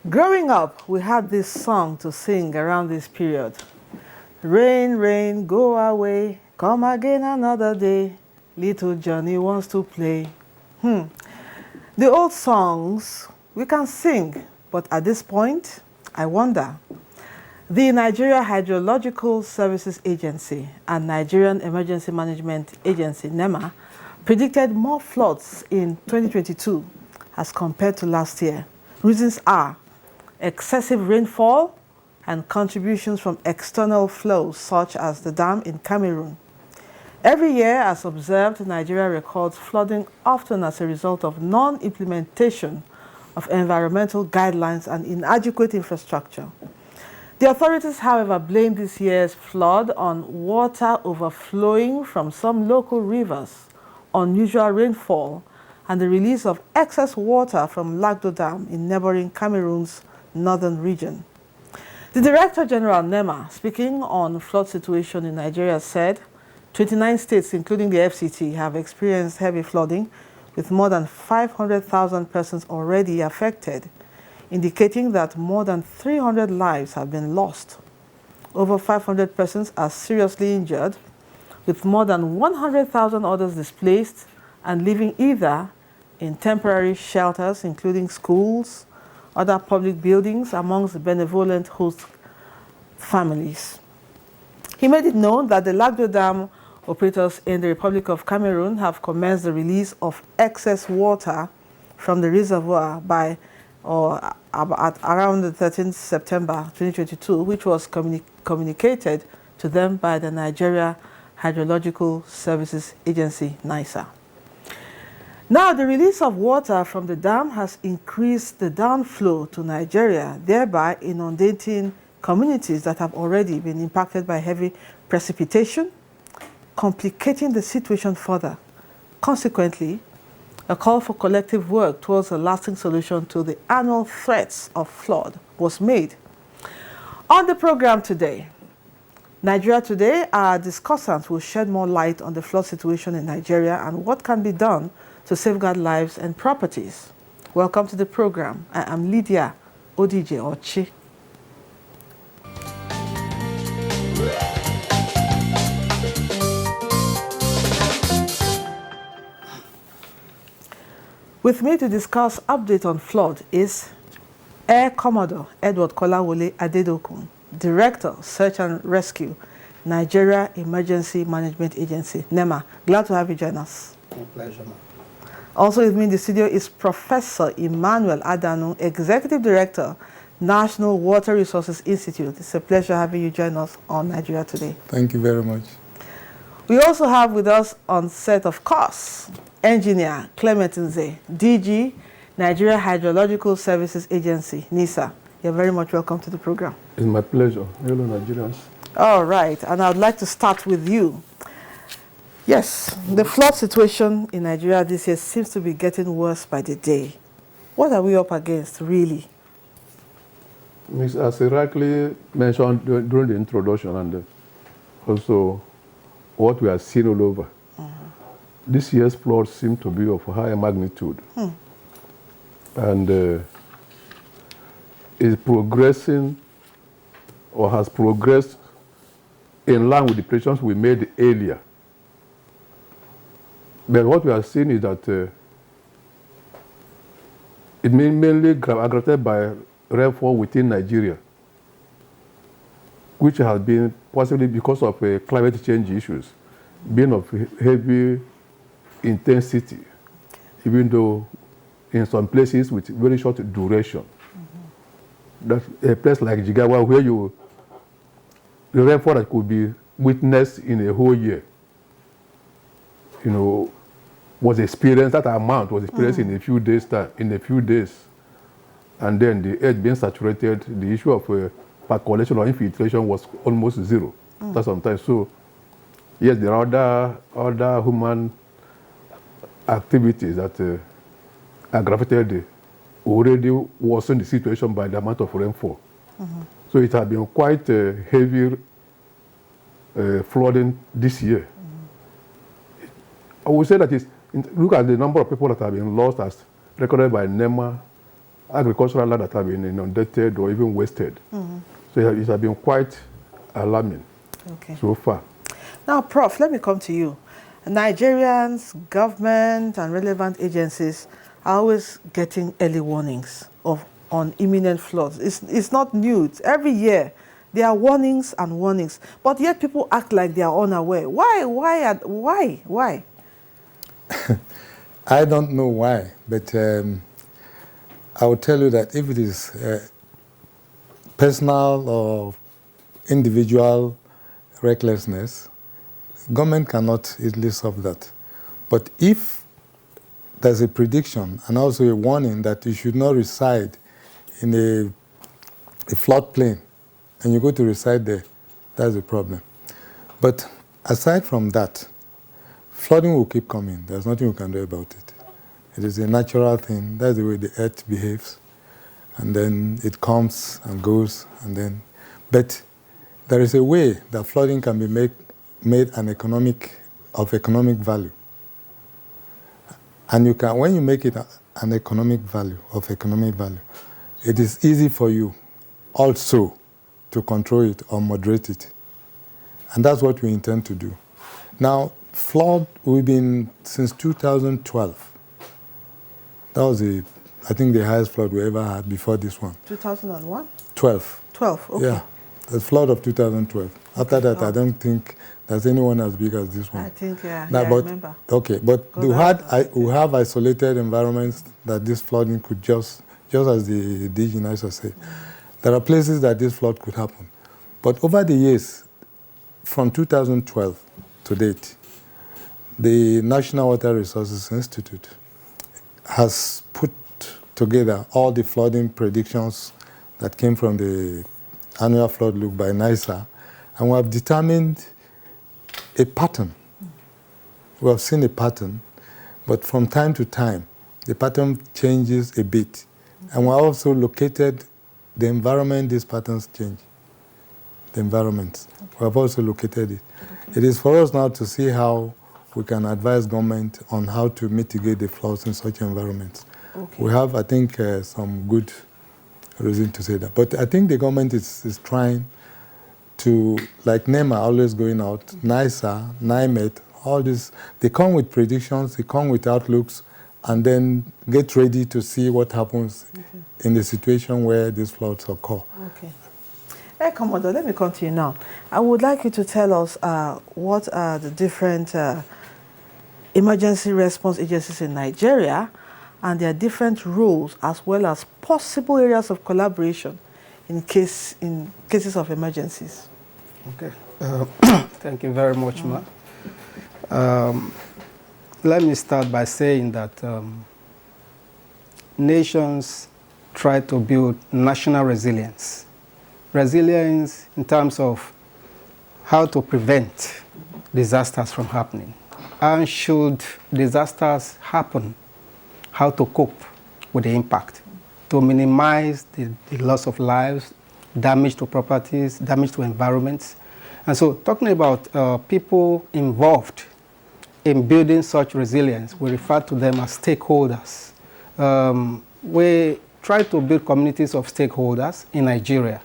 Growing up, we had this song to sing around this period. Rain, rain, go away, come again another day. Little Johnny wants to play. The old songs we can sing, but at this point, I wonder. The Nigeria Hydrological Services Agency and Nigerian Emergency Management Agency, NEMA, predicted more floods in 2022 as compared to last year. Reasons are excessive rainfall and contributions from external flows such as the dam in Cameroon. Every year, as observed, Nigeria records flooding often as a result of non-implementation of environmental guidelines and inadequate infrastructure. The authorities, however, blame this year's flood on water overflowing from some local rivers, unusual rainfall, and the release of excess water from Lagdo Dam in neighboring Cameroon's northern region. The Director General NEMA, speaking on flood situation in Nigeria, said 29 states, including the FCT, have experienced heavy flooding, with more than 500,000 persons already affected, indicating that more than 300 lives have been lost. Over 500 persons are seriously injured, with more than 100,000 others displaced and living either in temporary shelters, including schools, other public buildings, amongst the benevolent host families. He made it known that the Lagdo Dam operators in the Republic of Cameroon have commenced the release of excess water from the reservoir at around the 13th September 2022, which was communicated to them by the Nigeria Hydrological Services Agency, NISA. Now, the release of water from the dam has increased the downflow to Nigeria, thereby inundating communities that have already been impacted by heavy precipitation, complicating the situation further. Consequently, a call for collective work towards a lasting solution to the annual threats of flood was made. On the program today, Nigeria Today, our discussants will shed more light on the flood situation in Nigeria and what can be done to safeguard lives and properties. Welcome to the program. I am Lydia Odije Ochi. With me to discuss update on flood is Air Commodore Edward Kolawole Adedokun, Director, Search and Rescue, Nigeria Emergency Management Agency, NEMA. Glad to have you join us. My pleasure, ma'am. Also with me in the studio is Professor Emmanuel Adanu, Executive Director, National Water Resources Institute. It's a pleasure having you join us on Nigeria Today. Thank you very much. We also have with us on set, of course, Engineer Clement Nze, DG, Nigeria Hydrological Services Agency, NISA. You're very much welcome to the program. It's my pleasure. Hello, Nigerians. All right, and I would like to start with you. Yes, the flood situation in Nigeria this year seems to be getting worse by the day. What are we up against, really? As I rightly mentioned during the introduction, and also what we are seeing all over, this year's floods seem to be of higher magnitude. And is progressing or has progressed in line with the predictions we made earlier. But what we are seeing is that it may mainly aggravated by rainfall within Nigeria, which has been possibly because of climate change issues, being of heavy intensity, even though in some places with very short duration. That a place like Jigawa, where the rainfall that could be witnessed in a whole year, was experienced, that amount was experienced in a few days, and then the earth being saturated, the issue of percolation or infiltration was almost zero. That sometimes. So, yes, there are other human activities that aggravated the already worsened the situation by the amount of rainfall. So it has been quite heavy flooding this year. I would say that look at the number of people that have been lost as recorded by NEMA agricultural land that have been inundated or even wasted. So it has been quite alarming so far. Now, Prof, let me come to you. Nigerians, government, and relevant agencies are always getting early warnings on imminent floods. It's not new. Every year, there are warnings and warnings, but yet people act like they are unaware. Why? I don't know why, but I will tell you that if it is personal or individual recklessness, government cannot easily solve that. But if there's a prediction and also a warning that you should not reside in a floodplain and you go to reside there, that's a problem. But aside from that, flooding will keep coming. There's nothing we can do about it. It is a natural thing. That's the way the earth behaves. And then it comes and goes. But there is a way that flooding can be made of economic value. And when you make it an economic value, it is easy for you also to control it or moderate it. And that's what we intend to do. Now, flood, we've been since 2012. That was I think the highest flood we ever had before this one. 2001? 12. 12, okay. Yeah, the flood of 2012. After that, I don't think there's anyone as big as this one. I think, I remember. Okay, but we have isolated environments that this flooding could just as the DG NISA said. There are places that this flood could happen. But over the years, from 2012 to date, the National Water Resources Institute has put together all the flooding predictions that came from the annual flood look by NISA, and we have determined a pattern. We have seen a pattern, but from time to time, the pattern changes a bit. And we also located the environment these patterns change. The environment. We have also located it. It is for us now to see how we can advise government on how to mitigate the floods in such environments. Okay. We have, I think, some good reason to say that. But I think the government is trying to, like NEMA always going out, NISA, NIMET, all this, they come with predictions, they come with outlooks, and then get ready to see what happens in the situation where these floods occur. Okay. Hey, Commodore, let me come to you now. I would like you to tell us what are the different emergency response agencies in Nigeria and their different roles, as well as possible areas of collaboration in cases of emergencies. Okay. Thank you very much, Ma. Let me start by saying that nations try to build national resilience. Resilience in terms of how to prevent disasters from happening. And should disasters happen, how to cope with the impact, to minimize the loss of lives, damage to properties, damage to environments. And so talking about people involved in building such resilience, we refer to them as stakeholders. We try to build communities of stakeholders in Nigeria.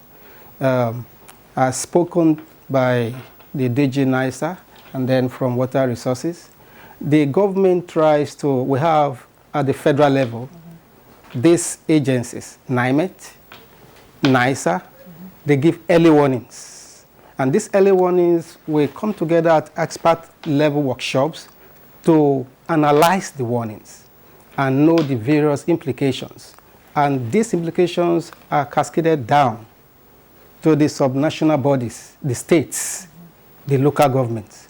As spoken by the DG NISA and then from Water Resources, the government tries to, we have at the federal level, these agencies, NIMET, NISA, they give early warnings. And these early warnings will come together at expert level workshops to analyze the warnings and know the various implications. And these implications are cascaded down to the subnational bodies, the states, the local governments.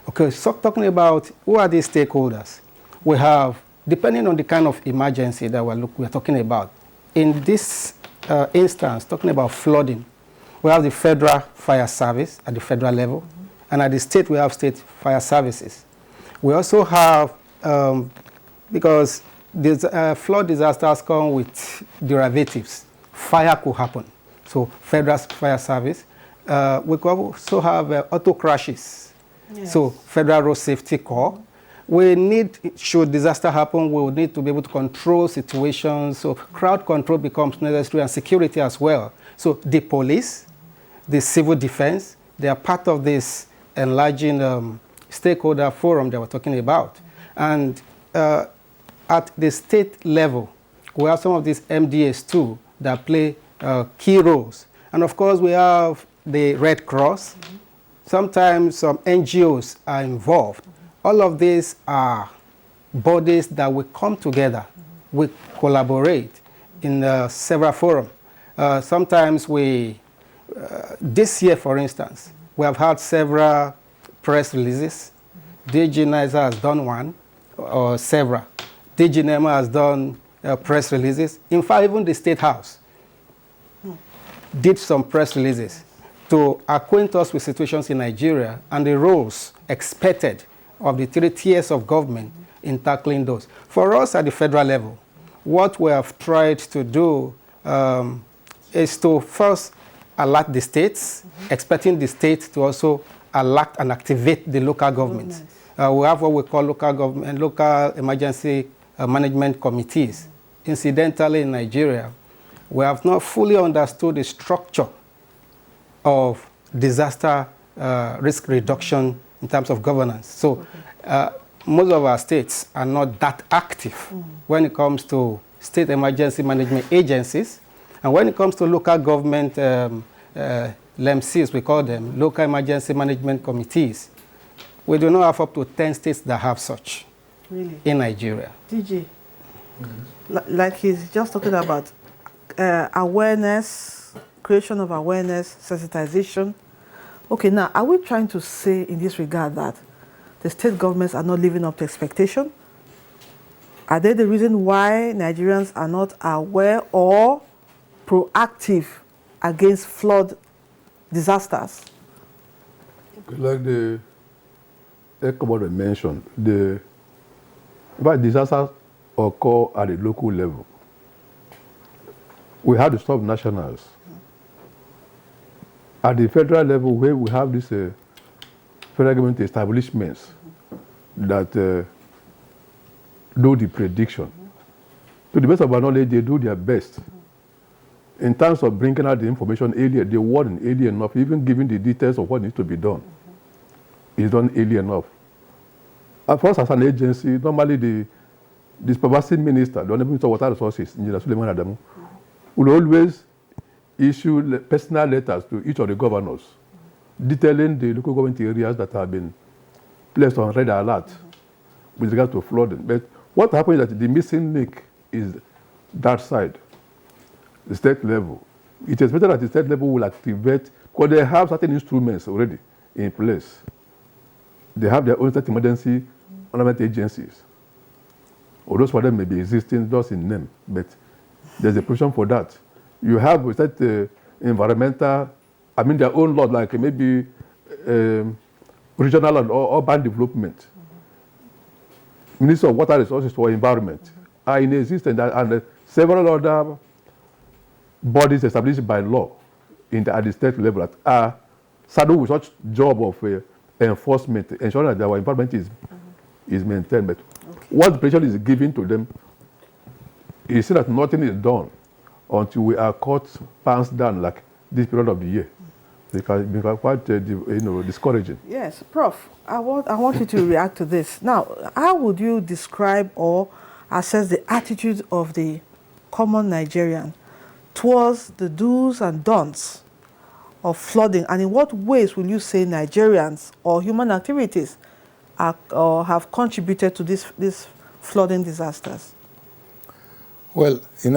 Okay, so talking about who are these stakeholders, we have, depending on the kind of emergency that we're talking about, in this instance, talking about flooding, we have the Federal Fire Service at the federal level, and at the state we have state fire services. We also have, because these flood disasters come with derivatives, fire could happen. So Federal Fire Service. We could also have auto crashes. Yes. So Federal Road Safety Corps. we need, should disaster happen, we will need to be able to control situations. So crowd control becomes necessary, and security as well. So the police, the civil defense, they are part of this enlarging stakeholder forum that we're talking about. And at the state level, we have some of these MDAs too that play key roles. And of course, we have the Red Cross. Sometimes some NGOs are involved. All of these are bodies that will come together, we collaborate in several forums. Sometimes we, this year for instance, we have had several press releases. DG NISA has done one, or several. DG NEMA has done press releases. In fact, even the State House did some press releases to acquaint us with situations in Nigeria and the roles expected of the 3 tiers of government in tackling those. For us at the federal level, what we have tried to do is to first alert the states, expecting the states to also alert and activate the local governments. Oh, nice. We have what we call local emergency management committees. Incidentally, in Nigeria, we have not fully understood the structure of disaster risk reduction in terms of governance. So most of our states are not that active when it comes to state emergency management agencies. And when it comes to local government LEMCs, we call them, local emergency management committees, we do not have up to 10 states that have such in Nigeria. DG, like he's just talking about awareness, creation of awareness, sensitization. Okay, now, are we trying to say in this regard that the state governments are not living up to expectation? Are they the reason why Nigerians are not aware or proactive against flood disasters? Like the Ekobode mentioned, disasters occur at the local level. We have to stop nationals. At the federal level, where we have these federal government establishments that do the prediction, to the best of our knowledge, they do their best. In terms of bringing out the information earlier, they weren't early enough, even giving the details of what needs to be done. It's done early enough. For us as an agency, normally the supervising minister, the Honorable Minister of Water Resources, Engineer Suleiman Adamu, will always issue personal letters to each of the governors detailing the local government areas that have been placed on red alert with regard to flooding. But what happens is that the missing link is that side, the state level. It is better that the state level will activate, because they have certain instruments already in place. They have their own state emergency management agencies. Or those for them may be existing just in name, but there's a provision for that. You have environmental, their own law, like maybe regional or urban development. Minister of Water Resources for Environment are in existence, and several other bodies established by law at the state level that are saddled with such job of enforcement, ensuring that our environment is maintained. But what pressure is given to them is that nothing is done until we are caught pants down like this period of the year. It can be quite discouraging. Yes, Prof, I want you to react to this. Now, how would you describe or assess the attitude of the common Nigerian towards the do's and don'ts of flooding, and in what ways will you say Nigerians or human activities or have contributed to these flooding disasters? Well, I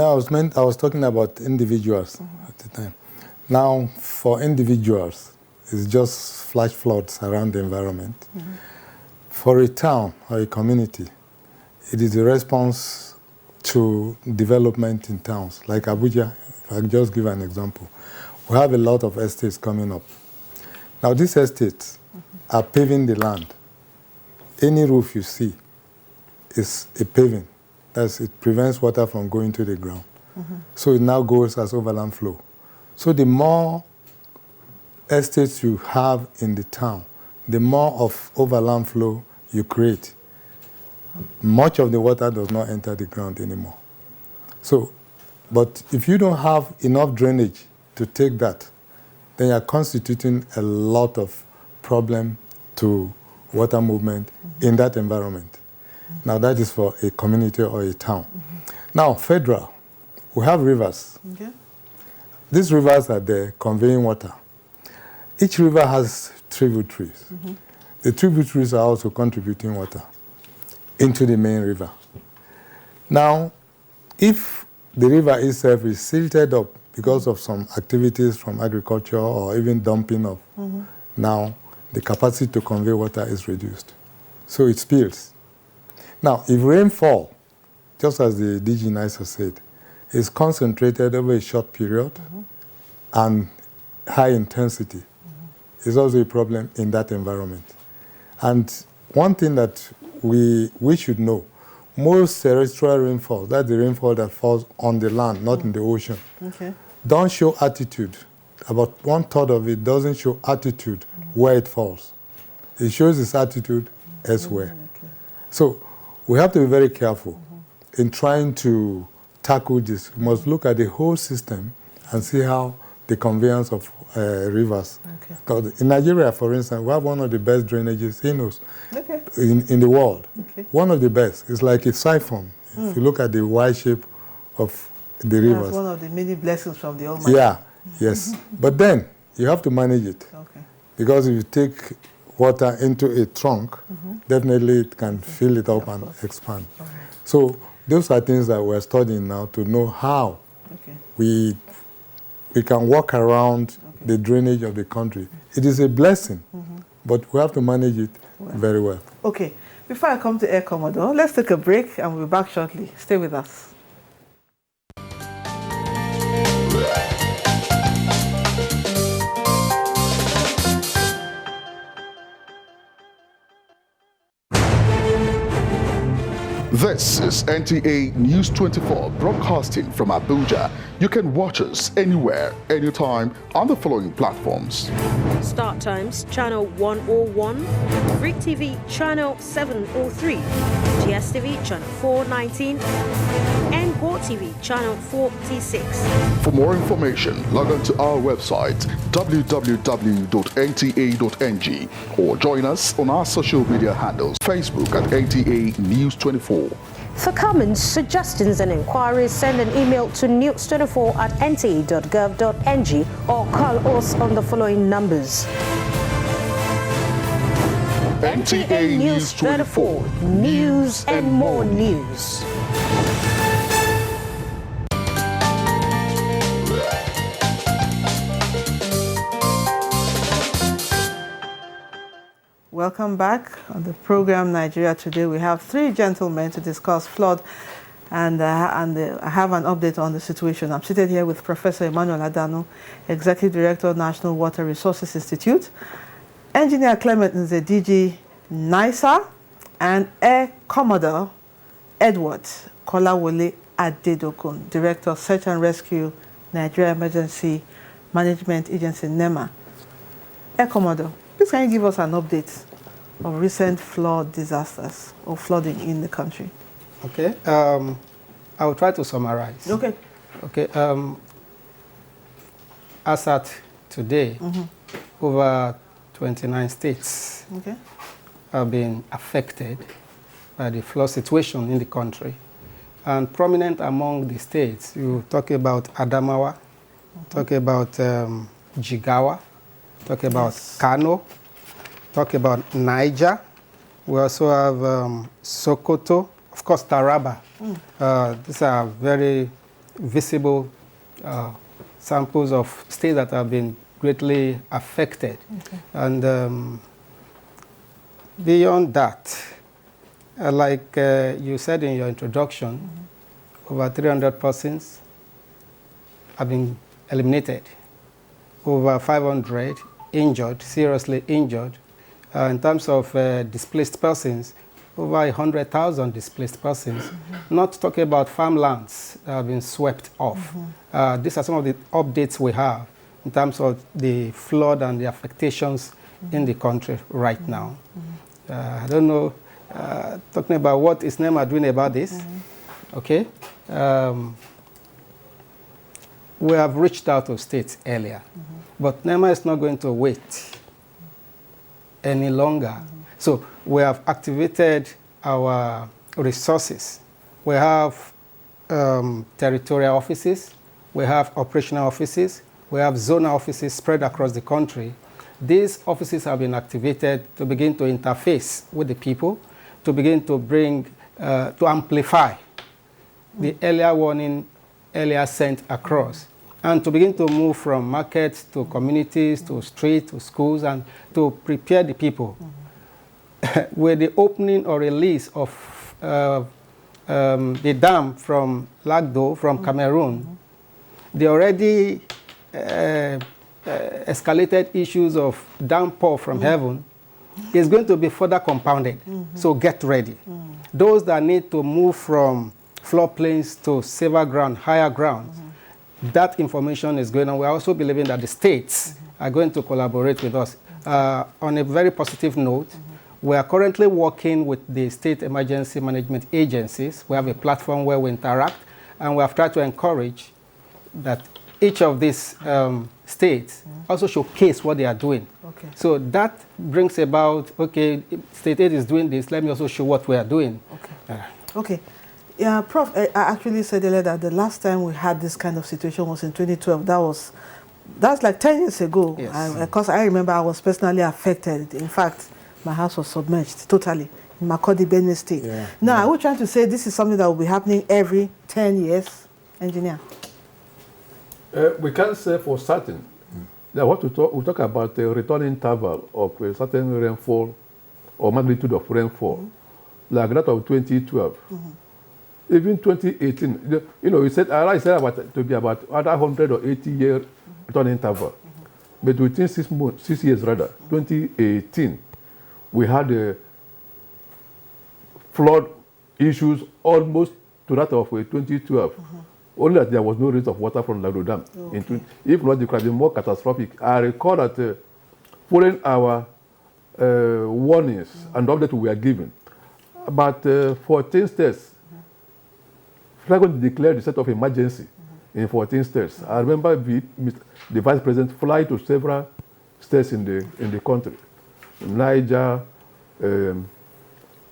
was talking about individuals at the time. Now, for individuals, it's just flash floods around the environment. For a town or a community, it is a response to development in towns. Like Abuja, if I just give an example, we have a lot of estates coming up. Now, these estates are paving the land. Any roof you see is a paving. It prevents water from going to the ground. So it now goes as overland flow. So the more estates you have in the town, the more of overland flow you create. much of the water does not enter the ground anymore. So, but if you don't have enough drainage to take that, then you're constituting a lot of problem to water movement in that environment. Now that is for a community or a town. Now, federal, we have rivers. Okay. These rivers are there conveying water. Each river has tributaries. The tributaries are also contributing water into the main river. Now, if the river itself is silted up because of some activities from agriculture or even dumping of, now the capacity to convey water is reduced. So it spills. Now, if rainfall, just as the DG NISA said, is concentrated over a short period and high intensity, is also a problem in that environment. And one thing that we should know, most terrestrial rainfall, that's the rainfall that falls on the land, not in the ocean, don't show altitude. About 1/3 of it doesn't show altitude where it falls. It shows its altitude elsewhere. So we have to be very careful in trying to tackle this. We must look at the whole system and see how the conveyance of rivers. Because in Nigeria, for instance, we have one of the best drainages in the world. One of the best. It's like a siphon. If you look at the Y shape of the rivers. That's one of the many blessings from the Almighty. Yeah, yes. But then you have to manage it. Because if you take water into a trunk, definitely it can fill it up and expand. So those are things that we're studying now to know how we can walk around the drainage of the country. It is a blessing, but we have to manage it very well. Okay, before I come to Air Commodore, let's take a break and we'll be back shortly. Stay with us. This is NTA News 24 broadcasting from Abuja. You can watch us anywhere, anytime on the following platforms. Start Times, Channel 101, Freak TV, Channel 703, GSTV, Channel 419, and Go TV, Channel 46. For more information, log on to our website, www.nta.ng, or join us on our social media handles, Facebook at NTA News 24. For comments, suggestions, and inquiries, send an email to news24@nta.gov.ng or call us on the following numbers. NTA News 24, news and more news. Welcome back on the program Nigeria Today. We have three gentlemen to discuss flood, and I have an update on the situation. I'm seated here with Professor Emmanuel Adano, Executive Director of National Water Resources Institute, Engineer Clement Nze, DG NISA, and Air Commodore Edward Kolawole Adedokun, Director of Search and Rescue, Nigeria Emergency Management Agency, NEMA. Air Commodore, please can you give us an update of recent flood disasters or flooding in the country? Okay, I will try to summarize. Okay. Okay, as at today, over 29 states have been affected by the flood situation in the country. And prominent among the states, you talk about Adamawa, talk about Jigawa, talk about Kano, talk about Niger. We also have Sokoto, of course Taraba. These are very visible samples of states that have been greatly affected. And beyond that, like you said in your introduction, over 300 persons have been eliminated, over 500 injured, seriously injured. In terms of displaced persons, over 100,000 displaced persons, not talking about farmlands that have been swept off. These are some of the updates we have in terms of the flood and the affectations in the country right now. I don't know talking about what is NEMA doing about this. Okay. We have reached out to states earlier, but NEMA is not going to wait any longer. So we have activated our resources. We have territorial offices, we have operational offices, we have zonal offices spread across the country. These offices have been activated to begin to interface with the people, to begin to bring, to amplify the earlier warning, earlier sent across, and to begin to move from markets to communities, to streets, to schools, and to prepare the people. With the opening or release of the dam from Lagdo, from Cameroon, the already escalated issues of downpour from heaven is going to be further compounded. So get ready. Those that need to move from floodplains to safer ground, higher ground, that information is going on. We're also believing that the states are going to collaborate with us. On a very positive note, we are currently working with the state emergency management agencies. We have a platform where we interact, and we have tried to encourage that each of these states also showcase what they are doing. Okay. So that brings about, okay, state aid is doing this, let me also show what we are doing. Okay. Okay. Yeah, Prof, I actually said earlier that the last time we had this kind of situation was in 2012. That's like 10 years ago. Yes. Because I remember I was personally affected. In fact, my house was submerged totally in Makurdi, Benue State. Yeah. Now, are we trying to say this is something that will be happening every 10 years, engineer? We can't say for certain. Now, what we talk about the return interval of a certain rainfall or magnitude of rainfall, like that of 2012. Even 2018, we said, I said about to be about 100 or 80 year return interval. But within 6 years rather, 2018, we had flood issues almost to that of 2012. Only that there was no rise of water from Lagdo Dam. Okay. If not, it could have been more catastrophic. I recall that following our warnings and updates we were given, about 14 states flagged declared the state of emergency in 14 states. I remember the Vice President fly to several states in the country. Niger,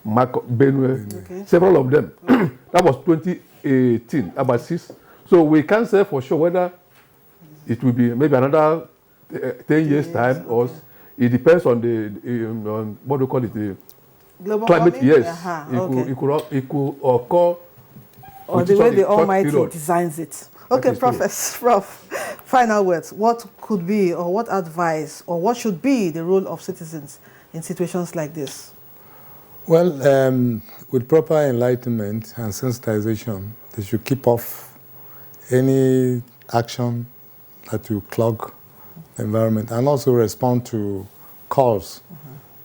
Benue, several of them. That was 2018, about 6. So we can't say for sure whether it will be maybe another 10 years time, or it depends on on what do you call it, the Global climate. warming? Yes, Okay. it could occur. Or with the way short- the short Almighty period. designs it. Okay, is true. Prof, final words. What could be, or what advice, or what should be the role of citizens in situations like this? Well, with proper enlightenment and sensitization, they should keep off any action that will clog the environment, and also respond to calls,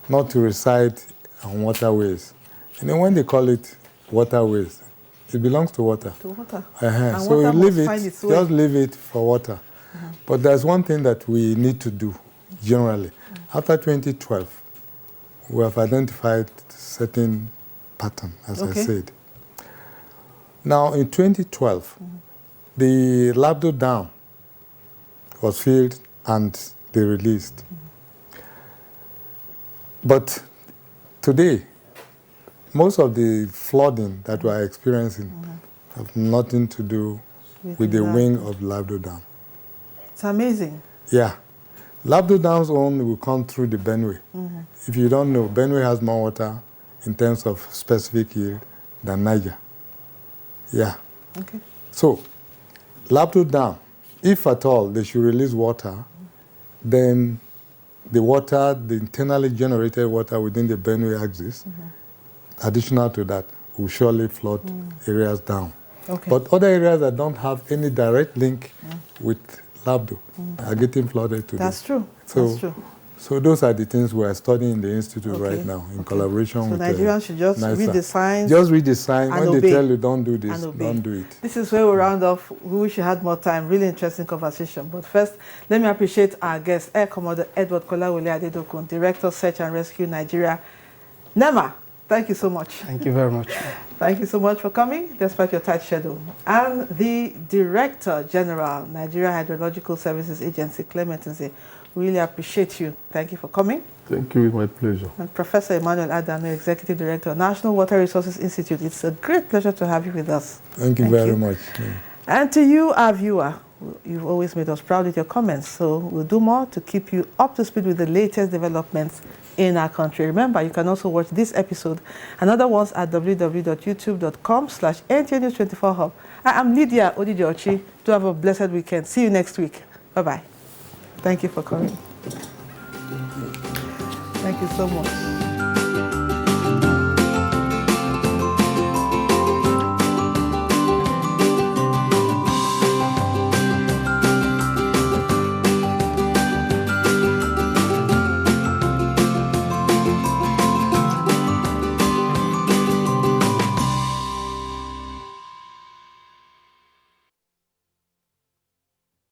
not to reside on waterways. When they call it waterways, it belongs to water. To water. So water you leave must it, find its way. just leave it for water. But there's one thing that we need to do generally. After 2012, we have identified certain pattern, as I said. Now, in 2012, the Lagdo Dam was filled and they released. But today, most of the flooding that we are experiencing have nothing to do with the wing of Lagdo Dam. It's amazing. Yeah. Lagdo Dam's own will come through the Benue. If you don't know, Benue has more water in terms of specific yield than Niger. Yeah. Okay. So, Lagdo Dam, if at all they should release water, then the water, the internally generated water within the Benue axis, additional to that, will surely flood areas down. Okay. But other areas that don't have any direct link with Lagdo are getting flooded today. That's true. So, That's true. So those are the things we are studying in the institute Okay. right now in collaboration So with Nigerians should just NISA. read the signs. Just read the sign. and When obey. they tell you don't do this, And obey. don't do it. This is where we round off. We wish you had more time. Really interesting conversation. But first, let me appreciate our guest, Air Commodore Edward Kolawole Adedokun, Director, Search and Rescue Nigeria, NEMA. Thank you so much. Thank you very much. Thank you so much for coming, despite your tight schedule. And the Director General, Nigeria Hydrological Services Agency, Clement Nze, really appreciate you. Thank you for coming. Thank you, it's my pleasure. And Professor Emmanuel Adano, Executive Director, National Water Resources Institute. It's a great pleasure to have you with us. Thank you very much. And to you, our viewer, you've always made us proud with your comments. So we'll do more to keep you up to speed with the latest developments in our country. Remember, you can also watch this episode and other ones at www.youtube.com/NTA News 24 Hub. I am Lydia Odidiochi. Do have a blessed weekend. See you next week. Bye-bye. Thank you for coming. Thank you so much.